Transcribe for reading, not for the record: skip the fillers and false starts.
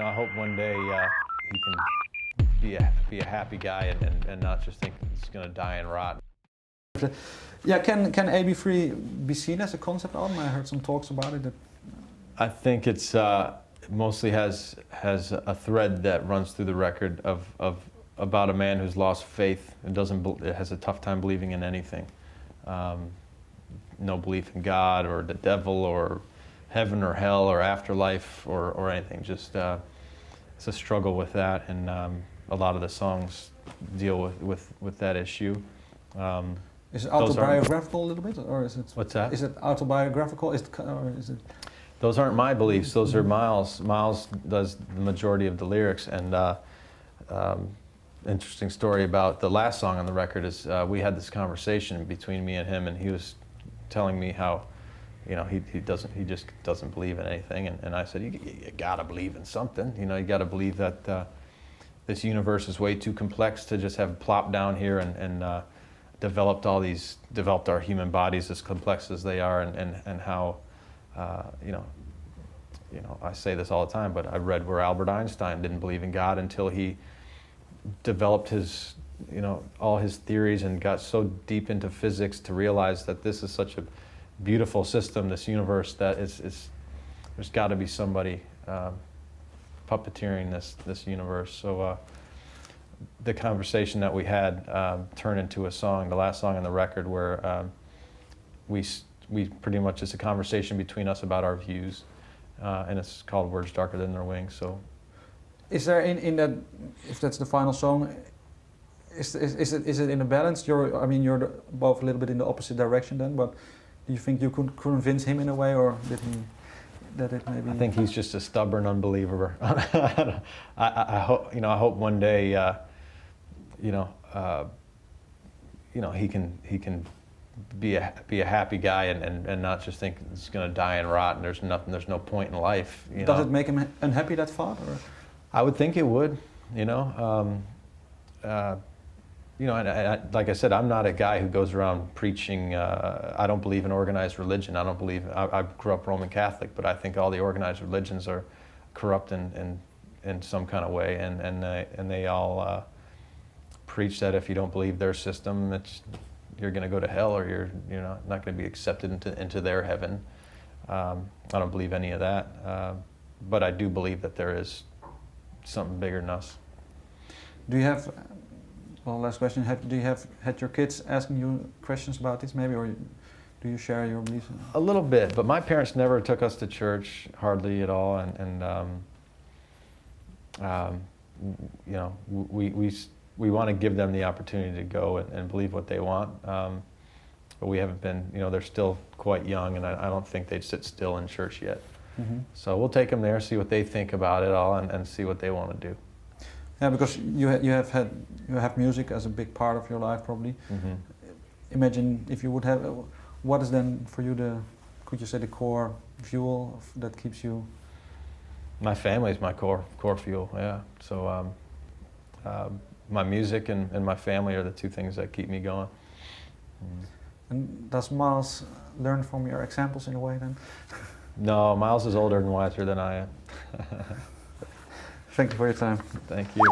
I hope one day he can be a happy guy and not just think he's going to die and rot. Yeah, can AB3 be seen as a concept album? I heard some talks about it. I think it's mostly has a thread that runs through the record of about a man who's lost faith and has a tough time believing in anything. No belief in God or the devil or heaven or hell or afterlife or anything. Just it's a struggle with that, and a lot of the songs deal with that issue. Is it autobiographical a little bit, or is it? What's that? Is it autobiographical? Or is it? Those aren't my beliefs. Those are Miles. Miles does the majority of the lyrics, and interesting story about the last song on the record is we had this conversation between me and him, and he was telling me how, he just doesn't believe in anything, and I said, you gotta believe in something. You gotta believe that this universe is way too complex to just have plopped down here and developed our human bodies as complex as they are, and how, I say this all the time, but I read where Albert Einstein didn't believe in God until he developed his, all his theories and got so deep into physics to realize that this is such a beautiful system, this universe, that there's got to be somebody puppeteering this universe. So the conversation that we had turned into a song, the last song on the record, where we pretty much, it's a conversation between us about our views, and it's called Words Darker Than Their Wings. So, is there in that, if that's the final song, is it in a balance? You're both a little bit in the opposite direction then, but do you think you could convince him in a way, or did he? That it maybe? I think he's just a stubborn unbeliever. I hope one day, he can be a happy guy and not just think he's going to die and rot and there's no point in life. Does it make him unhappy, that thought? Or? I would think it would. Like I said, I'm not a guy who goes around preaching. I don't believe in organized religion. I grew up Roman Catholic, but I think all the organized religions are corrupt in some kind of way, and they all preach that if you don't believe their system, you're going to go to hell, or you're not going to be accepted into their heaven. I don't believe any of that, but I do believe that there is something bigger than us. Do you have? Well, last question. Do you have had your kids asking you questions about this, maybe, or do you share your beliefs? A little bit, but my parents never took us to church, hardly at all, and we want to give them the opportunity to go and believe what they want, but we haven't been. They're still quite young, and I don't think they'd sit still in church yet. Mm-hmm. So we'll take them there, see what they think about it all, and see what they want to do. Yeah, because you have music as a big part of your life, probably. Mm-hmm. Imagine if you would have, what is then for you could you say the core fuel that keeps you? My family is my core fuel. Yeah. So my music and my family are the two things that keep me going. Mm. And does Miles learn from your examples in a way then? No, Miles is older and wiser than I am. Thank you for your time. Thank you.